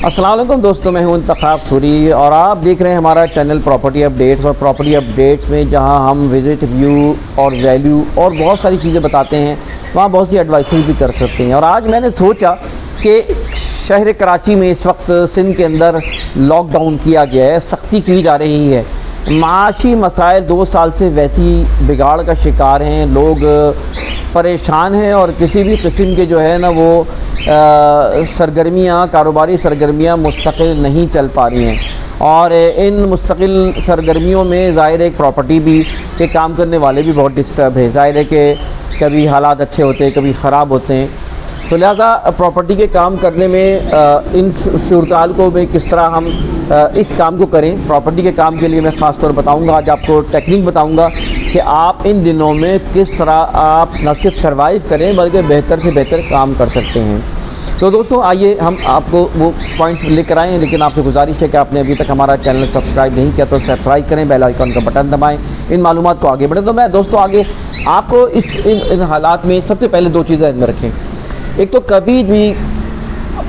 السلام علیکم دوستوں، میں ہوں انتخاب سوری اور آپ دیکھ رہے ہیں ہمارا چینل پراپرٹی اپڈیٹس. اور پراپرٹی اپڈیٹس میں جہاں ہم وزٹ، ویو اور ویلیو اور بہت ساری چیزیں بتاتے ہیں، وہاں بہت سی ایڈوائسز بھی کر سکتے ہیں. اور آج میں نے سوچا کہ شہر کراچی میں اس وقت سندھ کے اندر لاک ڈاؤن کیا گیا ہے، سختی کی جا رہی ہے، معاشی مسائل 2 سال سے ویسی بگاڑ کا شکار ہیں، لوگ پریشان ہیں اور کسی بھی قسم کے جو ہے نا وہ سرگرمیاں، کاروباری سرگرمیاں مستقل نہیں چل پا رہی ہیں. اور ان مستقل سرگرمیوں میں ظاہر ہے پراپرٹی بھی کے کام کرنے والے بھی بہت ڈسٹرب ہے. ظاہر ہے کہ کبھی حالات اچھے ہوتے ہیں، کبھی خراب ہوتے ہیں، تو لہذا پراپرٹی کے کام کرنے میں ان صورتحال کو میں کس طرح ہم اس کام کو کریں. پراپرٹی کے کام کے لیے میں خاص طور بتاؤں گا، آج آپ کو ٹیکنیک بتاؤں گا کہ آپ ان دنوں میں کس طرح آپ نہ صرف سروائیو کریں بلکہ بہتر سے بہتر کام کر سکتے ہیں. تو دوستوں آئیے ہم آپ کو وہ پوائنٹس لے کر آئیں، لیکن آپ سے گزارش ہے کہ آپ نے ابھی تک ہمارا چینل سبسکرائب نہیں کیا تو سبسکرائب کریں، بیل آئیکن کا بٹن دبائیں، ان معلومات کو آگے بڑھیں. تو میں دوستوں آگے آپ کو ان حالات میں سب سے پہلے 2 چیزیں ذہن میں رکھیں. ایک تو کبھی بھی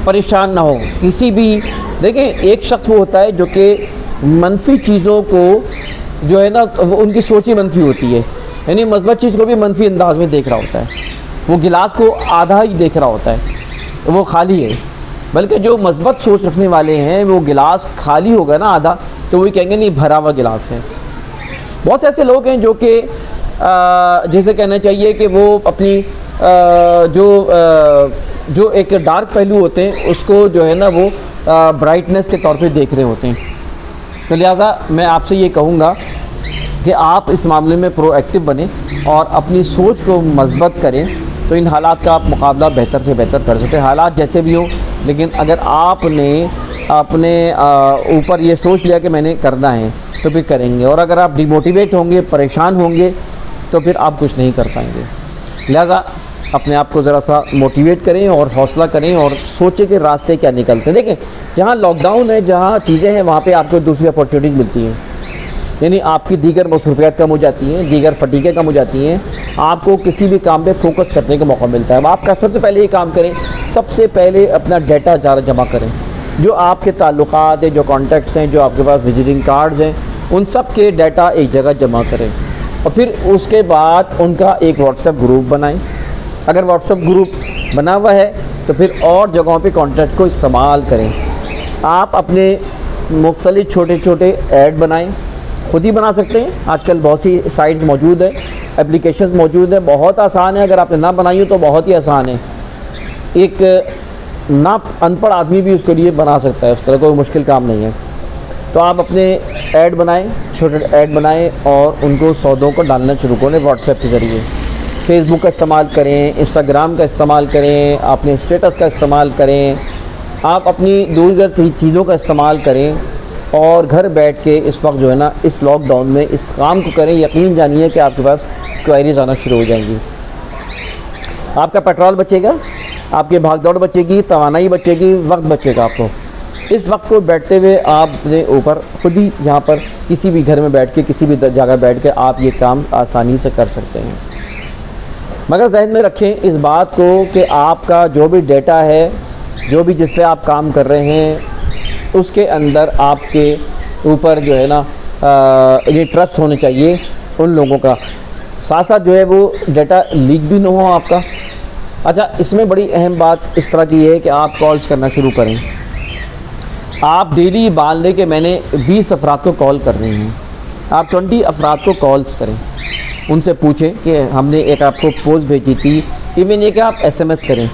پریشان نہ ہو کسی بھی. دیکھیں ایک شخص وہ ہوتا ہے جو کہ منفی چیزوں کو جو ہے نا ان کی سوچ ہی منفی ہوتی ہے، یعنی مثبت چیز کو بھی منفی انداز میں دیکھ رہا ہوتا ہے، وہ گلاس کو آدھا ہی دیکھ رہا ہوتا ہے، وہ خالی ہے. بلکہ جو مثبت سوچ رکھنے والے ہیں وہ گلاس خالی ہوگا نا آدھا تو وہ کہیں گے نہیں بھرا ہوا گلاس ہے. بہت سے ایسے لوگ ہیں جو کہ جیسے کہنا چاہیے کہ وہ اپنی جو ایک ڈارک پہلو ہوتے ہیں اس کو جو ہے نا وہ برائٹنس کے طور پہ دیکھ رہے ہوتے ہیں. تو لہٰذا میں آپ سے یہ کہوں گا کہ آپ اس معاملے میں پرو ایکٹیو بنیں اور اپنی سوچ کو مثبت کریں، تو ان حالات کا آپ مقابلہ بہتر سے بہتر کر سکتے ہیں. حالات جیسے بھی ہوں، لیکن اگر آپ نے اپنے اوپر یہ سوچ لیا کہ میں نے کرنا ہے تو پھر کریں گے. اور اگر آپ ڈی موٹیویٹ ہوں گے، پریشان ہوں گے تو پھر آپ کچھ نہیں کر پائیں گے. لہذا اپنے آپ کو ذرا سا موٹیویٹ کریں اور حوصلہ کریں اور سوچیں کہ راستے کیا نکلتے ہیں. دیکھیں جہاں لاک ڈاؤن ہے، جہاں چیزیں ہیں، وہاں پہ آپ کو دوسری اپورچونیٹیز ملتی ہیں، یعنی آپ کی دیگر مصروفیات کم ہو جاتی ہیں، دیگر فٹیگیں کم ہو جاتی ہیں، آپ کو کسی بھی کام پہ فوکس کرنے کا موقع ملتا ہے. اب آپ کا سب سے پہلے یہ کام کریں، سب سے پہلے اپنا ڈیٹا جمع کریں، جو آپ کے تعلقات ہیں، جو کانٹیکٹس ہیں، جو آپ کے پاس وزٹنگ کارڈز ہیں، ان سب کے ڈیٹا ایک جگہ جمع کریں. اور پھر اس کے بعد ان کا ایک واٹس ایپ گروپ بنائیں. اگر واٹس ایپ گروپ بنا ہوا ہے تو پھر اور جگہوں پہ کانٹیکٹ کو استعمال کریں. آپ اپنے مختلف چھوٹے چھوٹے ایڈ بنائیں، خود ہی بنا سکتے ہیں. آج کل بہت سی سائٹس موجود ہیں، اپلیکیشنز موجود ہیں، بہت آسان ہے. اگر آپ نے نہ بنائی ہو تو بہت ہی آسان ہے، ایک نہ ان پڑھ آدمی بھی اس کے لیے بنا سکتا ہے، اس طرح کوئی مشکل کام نہیں ہے. تو آپ اپنے ایڈ بنائیں، چھوٹے ایڈ بنائیں اور ان کو سودوں کو ڈالنا شروع کریں واٹس ایپ کے ذریعے. فیس بک کا استعمال کریں، انسٹاگرام کا استعمال کریں، اپنے اسٹیٹس کا استعمال کریں، آپ اپنی دیگر چیزوں کا استعمال کریں اور گھر بیٹھ کے اس وقت جو ہے نا اس لاک ڈاؤن میں اس کام کو کریں. یقین جانیے کہ آپ کے پاس کوائریز آنا شروع ہو جائیں گی. آپ کا پیٹرول بچے گا، آپ کی بھاگ دوڑ بچے گی، توانائی بچے گی، وقت بچے گا. آپ کو اس وقت کو بیٹھتے ہوئے آپ اپنے اوپر خود ہی یہاں پر کسی بھی گھر میں بیٹھ کے، کسی بھی جگہ بیٹھ کے آپ یہ کام آسانی سے کر سکتے ہیں. مگر ذہن میں رکھیں اس بات کو کہ آپ کا جو بھی ڈیٹا ہے، جو بھی جس پہ آپ کام کر رہے ہیں، اس کے اندر آپ کے اوپر جو ہے نا یہ ٹرسٹ ہونا چاہیے ان لوگوں کا. ساتھ ساتھ جو ہے وہ ڈیٹا لیک بھی نہ ہو آپ کا. اچھا، اس میں بڑی اہم بات اس طرح کی ہے کہ آپ کالز کرنا شروع کریں. آپ ڈیلی مان لیں کہ میں نے 20 افراد کو کال کرنی ہے، آپ 20 افراد کو کالز کریں، ان سے پوچھیں کہ ہم نے ایک آپ کو پوسٹ بھیجی تھی. ایون یہ کہ آپ ایس ایم ایس کریں،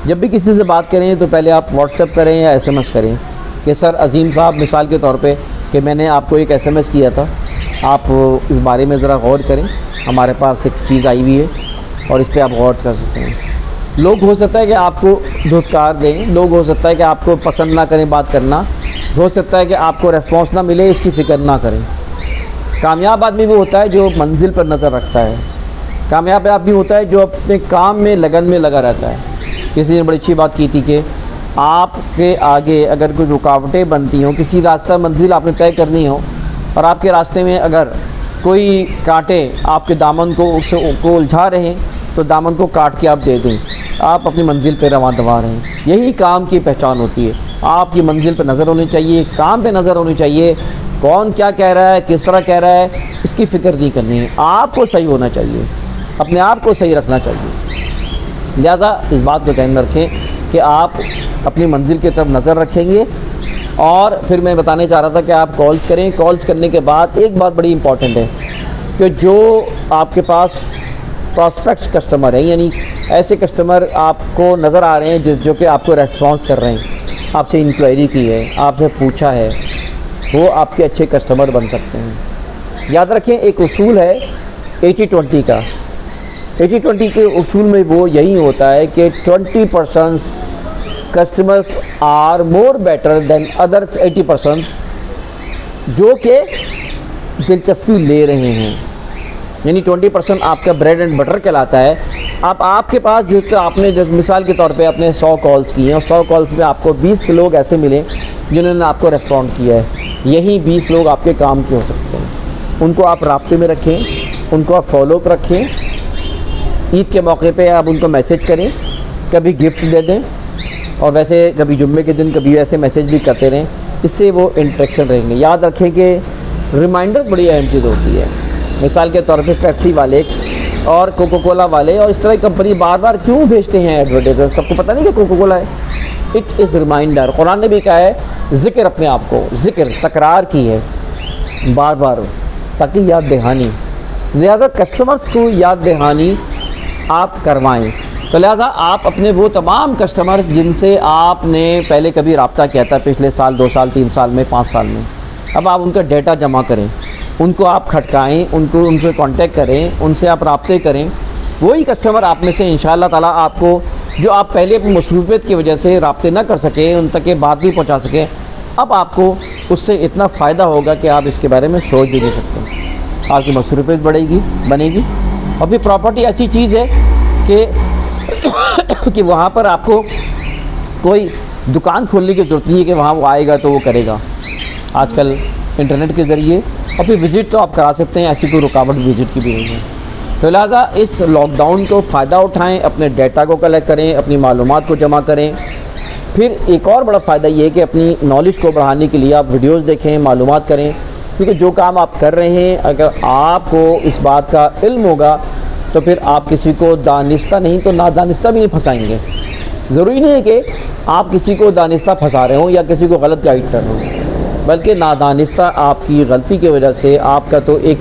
جب بھی کسی سے بات کریں تو پہلے آپ واٹس ایپ کریں یا ایس ایم ایس کریں کہ سر عظیم صاحب، مثال کے طور پہ کہ میں نے آپ کو ایک ایس ایم ایس کیا تھا، آپ اس بارے میں ذرا غور کریں، ہمارے پاس ایک چیز آئی ہوئی ہے اور اس پہ آپ غور کر سکتے ہیں. لوگ ہو سکتا ہے کہ آپ کو دھتکار دیں، لوگ ہو سکتا ہے کہ آپ کو پسند نہ کریں بات کرنا، ہو سکتا ہے کہ آپ کو ریسپانس نہ ملے، اس کی فکر نہ کریں. کامیاب آدمی وہ ہوتا ہے جو منزل پر نظر رکھتا ہے. کامیاب آدمی ہوتا ہے جو اپنے کام میں لگن میں لگا رہتا ہے. کسی نے بڑی اچھی بات کی تھی کہ آپ کے آگے اگر کوئی رکاوٹیں بنتی ہوں، کسی راستہ منزل آپ نے طے کرنی ہو اور آپ کے راستے میں اگر کوئی کانٹے آپ کے دامن کو الجھا رہے ہیں تو دامن کو کاٹ کے آپ دے دیں. آپ اپنی منزل پہ رواں دوا رہے ہیں. یہی کام کی پہچان ہوتی ہے. آپ کی منزل پہ نظر ہونی چاہیے, کام پہ نظر ہونی چاہیے. کون کیا کہہ رہا ہے, کس طرح کہہ رہا ہے, اس کی فکر نہیں کرنی ہے. آپ کو صحیح ہونا چاہیے, اپنے آپ کو صحیح رکھنا چاہیے. لہذا اس بات کو ذہن میں رکھیں کہ آپ اپنی منزل کی طرف نظر رکھیں گے. اور پھر میں بتانے چاہ رہا تھا کہ آپ کالز کریں. کالز کرنے کے بعد ایک بات بڑی امپورٹنٹ ہے کہ جو آپ کے پاس پراسپیکٹس کسٹمر ہیں, یعنی ایسے کسٹمر آپ کو نظر آ رہے ہیں جو کہ آپ کو ریسپانس کر رہے ہیں, آپ سے انکوائری کی ہے, آپ سے پوچھا ہے, وہ آپ کے اچھے کسٹمر بن سکتے ہیں. یاد رکھیں ایک اصول ہے 80-20 کا. 80-20 کے اصول میں وہ یہی ہوتا ہے کہ 20% customers are more better than others 80% جو کہ دلچسپی لے رہے ہیں. یعنی 20% آپ کا بریڈ اینڈ بٹر کہلاتا ہے. اب آپ کے پاس جو آپ نے مثال کے طور پہ اپنے 100 کالز کی ہیں اور 100 کالز میں آپ کو 20 لوگ ایسے ملے جنہوں نے آپ کو ریسپونڈ کیا ہے. یہی 20 لوگ آپ کے کام کے ہو سکتے ہیں. ان کو آپ رابطے میں رکھیں, ان کو آپ فالو اپ رکھیں. عید کے موقع پہ آپ ان کو میسج کریں, کبھی گفٹ دے دیں, اور ویسے کبھی جمعے کے دن کبھی ایسے میسج بھی کرتے رہیں. اس سے وہ انٹریکشن رہیں گے. یاد رکھیں کہ ریمائنڈر بڑی اہم چیز ہوتی ہے. مثال کے طور پہ پیپسی والے اور کوکو کولا والے اور اس طرح کی کمپنی بار بار کیوں بھیجتے ہیں ایڈورٹائزر؟ سب کو پتہ نہیں کہ کوکو کولا ہے. It is reminder. قرآن نے بھی کہا ہے ذکر اپنے آپ کو, ذکر تکرار کی ہے بار بار, تاکہ یاد دہانی, زیادہ کسٹمرز کو یاد دہانی آپ کروائیں. تو لہٰذا آپ اپنے وہ تمام کسٹمر جن سے آپ نے پہلے کبھی رابطہ کیا تھا پچھلے سال, 2 سال, 3 سال میں, 5 سال میں, اب آپ ان کا ڈیٹا جمع کریں, ان کو آپ کھٹکائیں, ان سے کانٹیکٹ کریں, ان سے آپ رابطے کریں. وہی کسٹمر آپ میں سے انشاءاللہ تعالیٰ آپ کو جو آپ پہلے اپنی مصروفیت کی وجہ سے رابطے نہ کر سکے, ان تک یہ بات بھی پہنچا سکیں, اب آپ کو اس سے اتنا فائدہ ہوگا کہ آپ اس کے بارے میں سوچ بھی نہیں سکتے. آپ کی مصروفیت بنے گی. اور پھر پراپرٹی ایسی چیز ہے کہ وہاں پر آپ کو کوئی دکان کھولنے کی ضرورت نہیں ہے کہ وہاں وہ آئے گا تو وہ کرے گا. آج کل انٹرنیٹ کے ذریعے, اور پھر وزٹ تو آپ کرا سکتے ہیں, ایسی کوئی رکاوٹ وزٹ کی بھی نہیں ہے. تو لہٰذا اس لاک ڈاؤن کو فائدہ اٹھائیں, اپنے ڈیٹا کو کلیکٹ کریں, اپنی معلومات کو جمع کریں. پھر ایک اور بڑا فائدہ یہ ہے کہ اپنی نالج کو بڑھانے کے لیے آپ ویڈیوز دیکھیں, معلومات کریں, کیونکہ جو کام آپ کر رہے ہیں اگر آپ کو اس بات کا علم ہوگا تو پھر آپ کسی کو دانستہ نہیں تو نادانستہ بھی نہیں پھنسائیں گے. ضروری نہیں ہے کہ آپ کسی کو دانستہ پھنسا رہے ہوں یا کسی کو غلط گائیڈ کر رہے ہوں, بلکہ نادانستہ آپ کی غلطی کی وجہ سے آپ کا تو ایک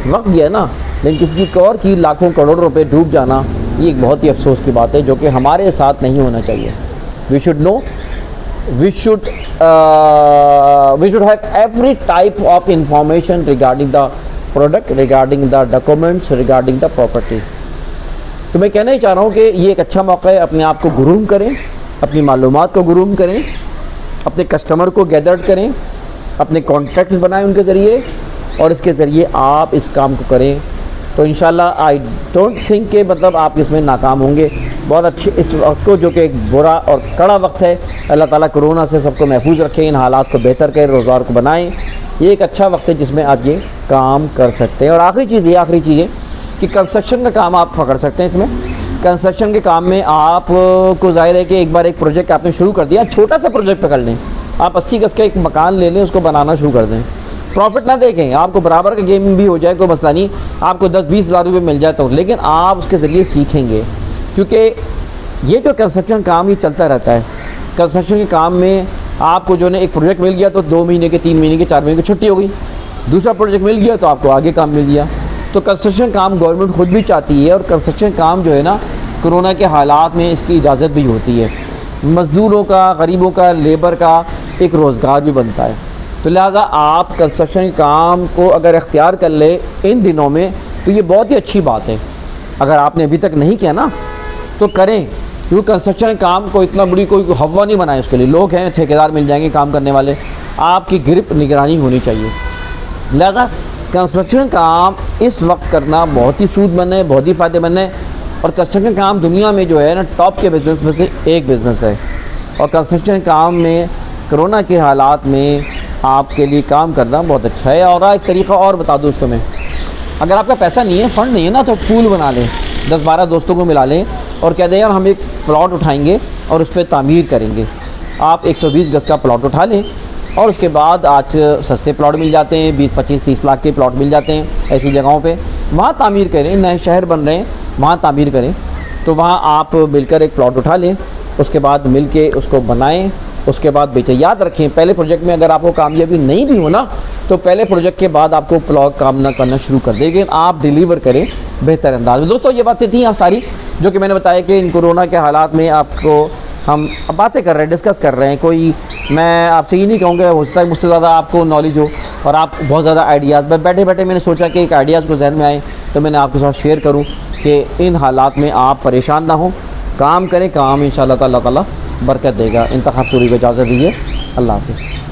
وقت گیا نا, لیکن کسی کی اور کی لاکھوں کروڑ روپے ڈوب جانا یہ ایک بہت ہی افسوس کی بات ہے جو کہ ہمارے ساتھ نہیں ہونا چاہیے. We should no, we should have every type of information regarding the product, regarding the documents, regarding the property. تو میں کہنا ہی چاہ رہا ہوں کہ یہ ایک اچھا موقع ہے, اپنے آپ کو گروم کریں, اپنی معلومات کو گروم کریں, اپنے کسٹمر کو گیدرڈ کریں, اپنے کانٹیکٹس بنائیں ان کے ذریعے, اور اس کے ذریعے آپ اس کام کو کریں. تو انشاءاللہ آئی ڈونٹ تھنک کہ مطلب آپ اس میں ناکام ہوں گے. بہت اچھے اس وقت کو جو کہ ایک برا اور کڑا وقت ہے, اللہ تعالیٰ کرونا سے سب کو محفوظ رکھیں, ان حالات کو بہتر کریں, روزگار کو بنائیں. یہ ایک اچھا وقت ہے جس میں آپ یہ کام کر سکتے ہیں. اور آخری چیز ہے کہ کنسٹرکشن کا کام آپ پکڑ سکتے ہیں. اس میں کنسٹرکشن کے کام میں آپ کو ظاہر ہے کہ ایک بار ایک پروجیکٹ آپ نے شروع کر دیا, چھوٹا سا پروجیکٹ پکڑ لیں, آپ 80 گز کا ایک مکان لے لیں, اس کو بنانا شروع کر دیں. پروفٹ نہ دیکھیں, آپ کو برابر کا گیم بھی ہو جائے کوئی مسئلہ نہیں, آپ کو 10-20 ہزار روپے مل جائے تو, لیکن آپ اس کے ذریعے سیکھیں گے. کیونکہ یہ جو کنسٹرکشن کام یہ چلتا رہتا ہے. کنسٹرکشن کے کام میں آپ کو جو ہے ایک پروجیکٹ مل گیا تو 2 مہینے کے, 3 مہینے کے, 4 مہینے کی چھٹی ہو گئی. دوسرا پروجیکٹ مل گیا تو آپ کو آگے کام مل گیا. تو کنسٹرکشن کام گورنمنٹ خود بھی چاہتی ہے, اور کنسٹرکشن کام جو ہے نا کرونا کے حالات میں اس کی اجازت بھی ہوتی ہے. مزدوروں کا, غریبوں کا, لیبر کا ایک روزگار بھی بنتا ہے. تو لہٰذا آپ کنسٹرکشن کام کو اگر اختیار کر لیں ان دنوں میں تو یہ بہت ہی اچھی بات ہے. اگر آپ نے ابھی تک نہیں کیا نا تو کریں, کیونکہ کنسٹرکشن کام کو اتنا بڑی کوئی ہوا نہیں بنائے. اس کے لیے لوگ ہیں, ٹھیکیدار مل جائیں گے کام کرنے والے, آپ کی گرپ نگرانی ہونی چاہیے. لہذا کنسٹرکشن کام اس وقت کرنا بہت ہی سود مند ہے, بہت ہی فائدہ مند ہے. اور کنسٹرکشن کام دنیا میں جو ہے نا ٹاپ کے بزنس میں سے ایک بزنس ہے. اور کنسٹرکشن کام میں کرونا کے حالات میں آپ کے لیے کام کرنا بہت اچھا ہے. اور ایک طریقہ اور بتا دوں اس کو میں, اگر آپ کا پیسہ نہیں ہے, فنڈ نہیں ہے نا, تو پول بنا لیں, 10-12 دوستوں کو ملا لیں اور کہہ دیں یار ہم ایک پلاٹ اٹھائیں گے اور اس پہ تعمیر کریں گے. آپ 120 گز کا پلاٹ اٹھا لیں اور اس کے بعد آج سستے پلاٹ مل جاتے ہیں, 20-25-30 لاکھ کے پلاٹ مل جاتے ہیں ایسی جگہوں پہ, وہاں تعمیر کریں. نئے شہر بن رہے ہیں وہاں تعمیر کریں, تو وہاں آپ مل کر ایک پلاٹ اٹھا لیں, اس کے بعد مل کے اس کو بنائیں, اس کے بعد بیچیں. یاد رکھیں پہلے پروجیکٹ میں اگر آپ کو کامیابی نہیں بھی ہو نا تو پہلے پروجیکٹ کے بعد آپ کو پلاٹ کام نہ کرنا شروع کر دیں گے, آپ ڈیلیور کریں بہتر انداز میں. دوستو یہ باتیں تھیں ساری جو کہ میں نے بتایا کہ ان کورونا کے حالات میں آپ کو ہم باتیں کر رہے ہیں, ڈسکس کر رہے ہیں. کوئی میں آپ سے یہ نہیں کہوں گا ہو سکتا ہے مجھ سے زیادہ آپ کو نالج ہو اور آپ بہت زیادہ آئیڈیاز, بیٹھے بیٹھے میں نے سوچا کہ ایک آئیڈیاز کو ذہن میں آئے تو میں نے آپ کے ساتھ شیئر کروں کہ ان حالات میں آپ پریشان نہ ہوں, کام کریں, کام انشاءاللہ اللہ تعالیٰ برکت دے گا. انتخاب سوری کو اجازت دیجیے, اللہ حافظ.